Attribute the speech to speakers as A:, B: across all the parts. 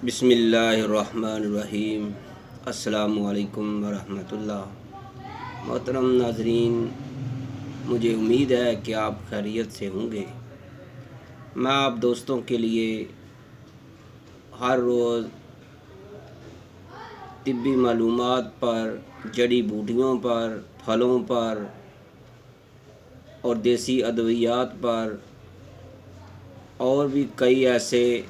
A: बिस्मिल्लाहिर्रहमानिर्रहीम। अस्सलामु अलैकुम वरहमतुल्लाह। मोहतरम नाजरीन, मुझे उम्मीद है कि आप खैरियत से होंगे। मैं आप दोस्तों के लिए हर रोज़ तिब्बी मालूमात पर, जड़ी बूटियों पर, फलों पर और देसी अद्वियात पर और भी कई ऐसे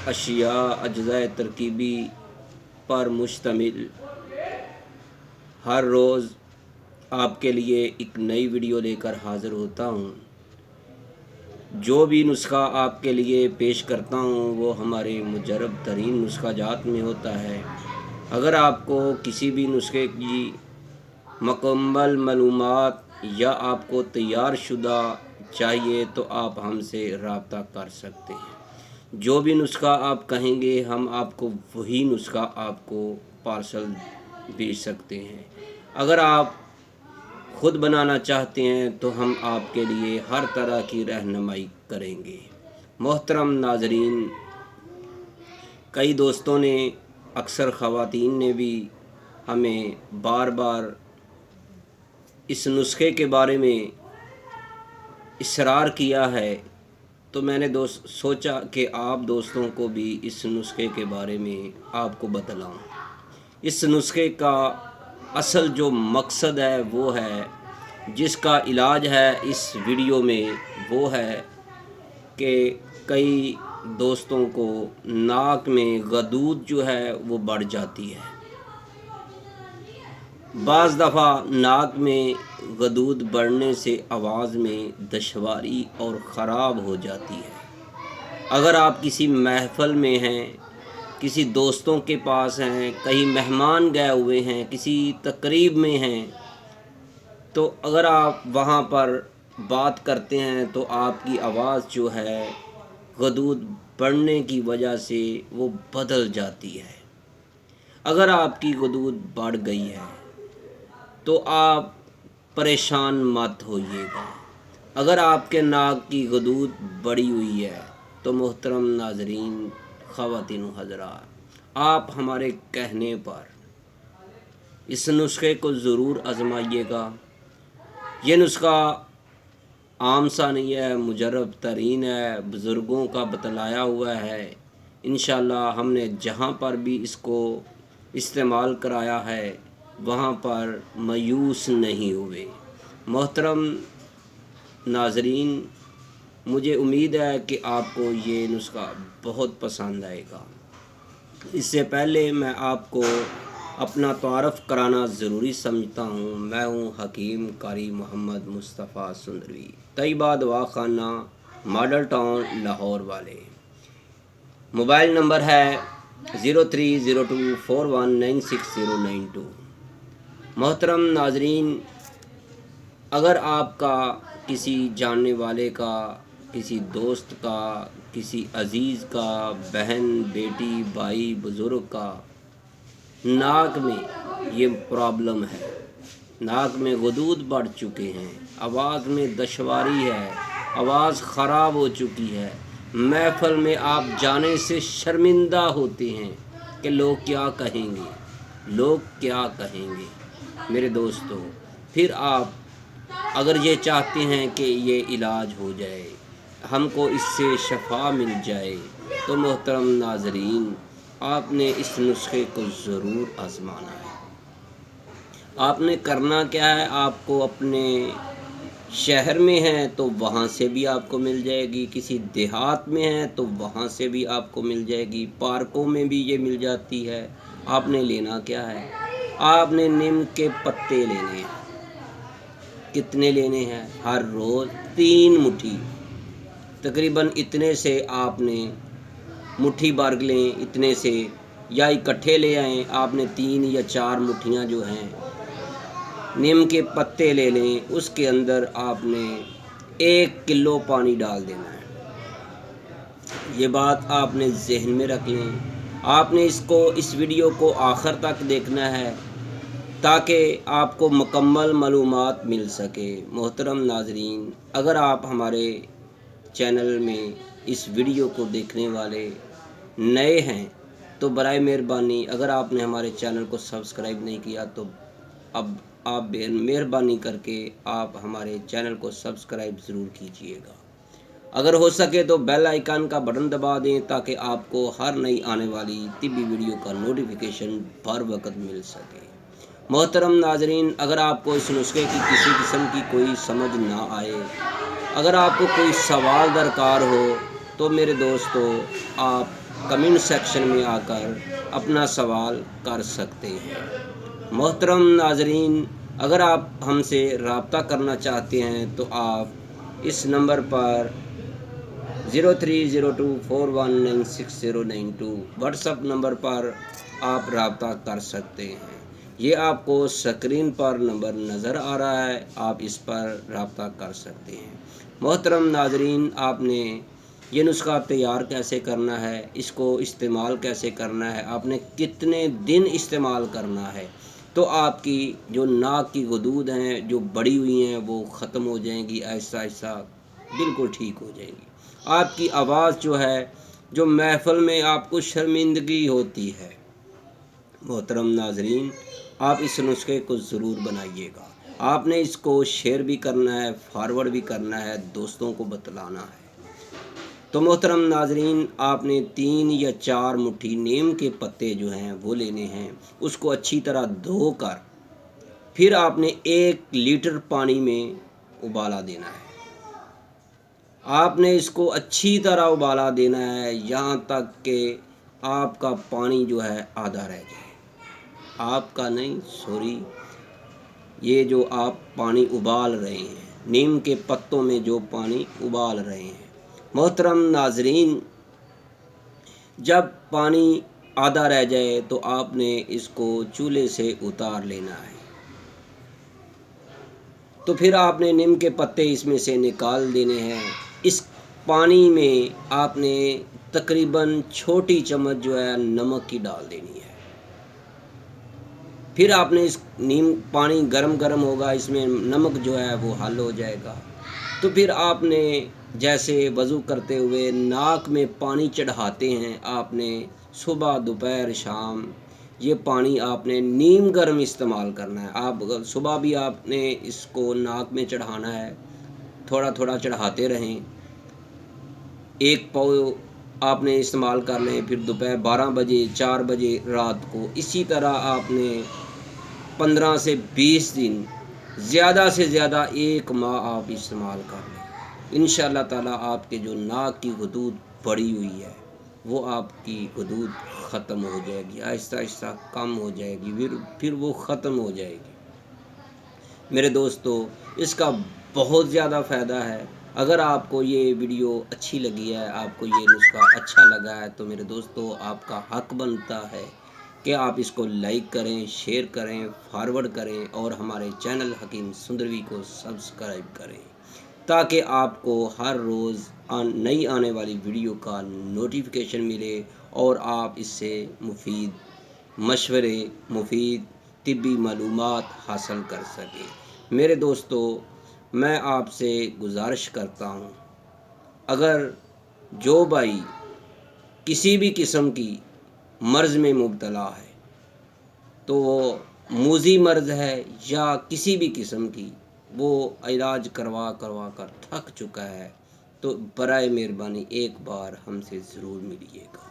A: अशिया अज्ज़ाए तरकीबी पर मुश्तमिल हर रोज़ आपके लिए एक नई वीडियो लेकर हाज़िर होता हूँ। जो भी नुस्खा आपके लिए पेश करता हूँ वो हमारे मुजरब तरीन नुस्खाजात में होता है। अगर आपको किसी भी नुस्खे की मुकम्मल मालूमात या आपको तैयार शुदा चाहिए तो आप हमसे रब्ता कर सकते हैं। जो भी नुस्खा आप कहेंगे हम आपको वही नुस्खा आपको पार्सल भेज सकते हैं। अगर आप ख़ुद बनाना चाहते हैं तो हम आपके लिए हर तरह की रहनुमाई करेंगे। मोहतरम नाजरीन, कई दोस्तों ने, अक्सर ख़वातीन ने भी हमें बार बार इस नुस्खे के बारे में इसरार किया है, तो मैंने सोचा कि आप दोस्तों को भी इस नुस्खे के बारे में आपको बतलाऊं। इस नुस्खे का असल जो मकसद है वो है, जिसका इलाज है इस वीडियो में, वो है कि कई दोस्तों को नाक में गदूद जो है वो बढ़ जाती है। बाज़ दफ़ा नाक में गदूद बढ़ने से आवाज़ में दुश्वारी और ख़राब हो जाती है। अगर आप किसी महफ़िल में हैं, किसी दोस्तों के पास हैं, कहीं मेहमान गए हुए हैं, किसी तकरीब में हैं, तो अगर आप वहाँ पर बात करते हैं तो आपकी आवाज़ जो है गदूद बढ़ने की वजह से वो बदल जाती है। अगर आपकी गदूद बढ़ गई है तो आप परेशान मत होइएगा। अगर आपके नाक की गदूद बढ़ी हुई है तो मोहतरम नाजरीन, ख़वातीन व हज़रात, आप हमारे कहने पर इस नुस्खे को ज़रूर आज़माइएगा। ये नुस्खा आम सा नहीं है, मुजरब तरीन है, बुज़ुर्गों का बतलाया हुआ है। इंशाअल्लाह हमने जहाँ पर भी इसको इस्तेमाल कराया है वहाँ पर मायूस नहीं हुए। मोहतरम नाजरीन, मुझे उम्मीद है कि आपको ये नुस्खा बहुत पसंद आएगा। इससे पहले मैं आपको अपना तारफ़ कराना ज़रूरी समझता हूँ। मैं हूँ हकीम कारी मोहम्मद मुस्तफ़ा सुंदरवी, तैयबा दवाखाना, मॉडल टाउन, लाहौर वाले। मोबाइल नंबर है 030241969092। मोहतरम नाजरीन, अगर आपका किसी जानने वाले का, किसी दोस्त का, किसी अज़ीज़ का, बहन, बेटी, भाई, बुज़ुर्ग का नाक में ये प्रॉब्लम है, नाक में गदूद बढ़ चुके हैं, आवाज़ में दुश्वारी है, आवाज़ ख़राब हो चुकी है, महफ़िल में आप जाने से शर्मिंदा होते हैं कि लोग क्या कहेंगे, लोग क्या कहेंगे। मेरे दोस्तों, फिर आप अगर ये चाहते हैं कि ये इलाज हो जाए, हमको इससे शफा मिल जाए, तो मोहतरम नाजरीन, आपने इस नुस्खे को ज़रूर आज़माना है। आपने करना क्या है, आपको अपने शहर में हैं तो वहाँ से भी आपको मिल जाएगी, किसी देहात में हैं तो वहाँ से भी आपको मिल जाएगी, पार्कों में भी ये मिल जाती है। आपने लेना क्या है, आपने नीम के पत्ते लेने हैं। कितने लेने हैं? हर रोज़ 3 मुट्ठी, तकरीबन इतने से आपने मुट्ठी भर लें, इतने से, या इकट्ठे ले आएँ। आपने 3 या 4 मुट्ठियाँ जो हैं नीम के पत्ते ले लें, उसके अंदर आपने 1 किलो पानी डाल देना है। ये बात आपने जहन में रख लें। आपने इस वीडियो को आखिर तक देखना है ताकि आपको मुकम्मल मालूमात मिल सके। मोहतरम नाजरीन, अगर आप हमारे चैनल में इस वीडियो को देखने वाले نئے ہیں تو برائے مہربانی اگر آپ نے ہمارے چینل کو سبسکرائب نہیں کیا تو اب آپ مہربانی کر کے آپ ہمارے چینل کو سبسکرائب ضرور کیجیے گا۔ اگر ہو سکے تو بیل آئیکن کا بٹن دبا دیں تاکہ آپ کو ہر نئی آنے والی طبی ویڈیو کا نوٹیفیکیشن بر وقت مل سکے۔ محترم ناظرین، اگر آپ کو اس نسخے کی کسی قسم کی کوئی سمجھ نہ آئے، اگر آپ کو کوئی سوال درکار ہو تو میرے دوستو آپ کمنٹ سیکشن میں آ کر اپنا سوال کر سکتے ہیں۔ محترم ناظرین، اگر آپ ہم سے رابطہ کرنا چاہتے ہیں تو آپ اس نمبر پر 030241969092 واٹس ایپ نمبر پر آپ رابطہ کر سکتے ہیں۔ یہ آپ کو اسکرین پر نمبر نظر آ رہا ہے، آپ اس پر رابطہ کر سکتے ہیں۔ محترم ناظرین، آپ نے یہ نسخہ تیار کیسے کرنا ہے، اس کو استعمال کیسے کرنا ہے، آپ نے کتنے دن استعمال کرنا ہے، تو آپ کی جو ناک کی غدود ہیں جو بڑی ہوئی ہیں وہ ختم ہو جائیں گی، آہستہ آہستہ بالکل ٹھیک ہو جائیں گی۔ آپ کی آواز جو ہے جو محفل میں آپ کو شرمندگی ہوتی ہے، محترم ناظرین آپ اس نسخے کو ضرور بنائیے گا۔ آپ نے اس کو شیئر بھی کرنا ہے، فارورڈ بھی کرنا ہے، دوستوں کو بتلانا ہے۔ تو محترم ناظرین، آپ نے 3 یا 4 مٹھی نیم کے پتے جو ہیں وہ لینے ہیں، اس کو اچھی طرح دھو کر پھر آپ نے 1 لیٹر پانی میں ابالا دینا ہے۔ آپ نے اس کو اچھی طرح ابالا دینا ہے یہاں تک کہ آپ کا پانی جو ہے آدھا رہ جائے۔ آپ کا نہیں، سوری، یہ جو آپ پانی ابال رہے ہیں، نیم کے پتوں میں جو پانی ابال رہے ہیں، محترم ناظرین جب پانی آدھا رہ جائے تو آپ نے اس کو چولہے سے اتار لینا ہے۔ تو پھر آپ نے نیم کے پتے اس میں سے نکال دینے ہیں۔ اس پانی میں آپ نے تقریباً چھوٹی چمچ جو ہے نمک کی ڈال دینی ہے۔ پھر آپ نے اس نیم پانی گرم ہوگا، اس میں نمک جو ہے وہ حل ہو جائے گا۔ تو پھر آپ نے جیسے وضو کرتے ہوئے ناک میں پانی چڑھاتے ہیں، آپ نے صبح دوپہر شام یہ پانی آپ نے نیم گرم استعمال کرنا ہے۔ آپ صبح بھی آپ نے اس کو ناک میں چڑھانا ہے، تھوڑا تھوڑا چڑھاتے رہیں، 1 پاؤ آپ نے استعمال کر لیں، پھر دوپہر 12 بجے 4 بجے رات کو، اسی طرح آپ نے 15 سے 20 دن، زیادہ سے زیادہ 1 ماہ آپ استعمال کر لیں۔ انشاءاللہ تعالیٰ آپ کے جو ناک کی غدود بڑی ہوئی ہے وہ آپ کی غدود ختم ہو جائے گی، آہستہ آہستہ کم ہو جائے گی، پھر وہ ختم ہو جائے گی۔ میرے دوستو اس کا بہت زیادہ فائدہ ہے۔ اگر آپ کو یہ ویڈیو اچھی لگی ہے، آپ کو یہ نسخہ اچھا لگا ہے تو میرے دوستو آپ کا حق بنتا ہے کہ آپ اس کو لائک کریں، شیئر کریں، فارورڈ کریں اور ہمارے چینل حکیم سندروی کو سبسکرائب کریں تاکہ آپ کو ہر روز نئی آنے والی ویڈیو کا نوٹیفیکیشن ملے اور آپ اس سے مفید مشورے، مفید طبی معلومات حاصل کر سکیں۔ میرے دوستو میں آپ سے گزارش کرتا ہوں، اگر جو بھائی کسی بھی قسم کی مرض میں مبتلا ہے تو وہ موذی مرض ہے یا کسی بھی قسم کی وہ علاج کروا کر تھک چکا ہے تو برائے مہربانی ایک بار ہم سے ضرور ملیے گا۔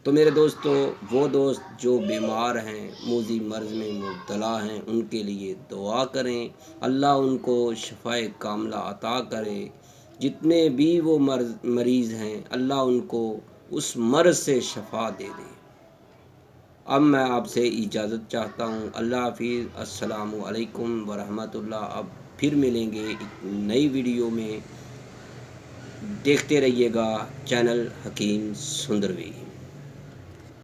A: تو میرے دوستو وہ دوست جو بیمار ہیں، موذی مرض میں مبتلا ہیں، ان کے لیے دعا کریں، اللہ ان کو شفائے کاملہ عطا کرے۔ جتنے بھی وہ مریض ہیں اللہ ان کو اس مرض سے شفا دے دے۔ اب میں آپ سے اجازت چاہتا ہوں، اللہ حافظ، السلام علیکم ورحمۃ اللہ۔ اب پھر ملیں گے ایک نئی ویڈیو میں، دیکھتے رہیے گا چینل حکیم سندروی۔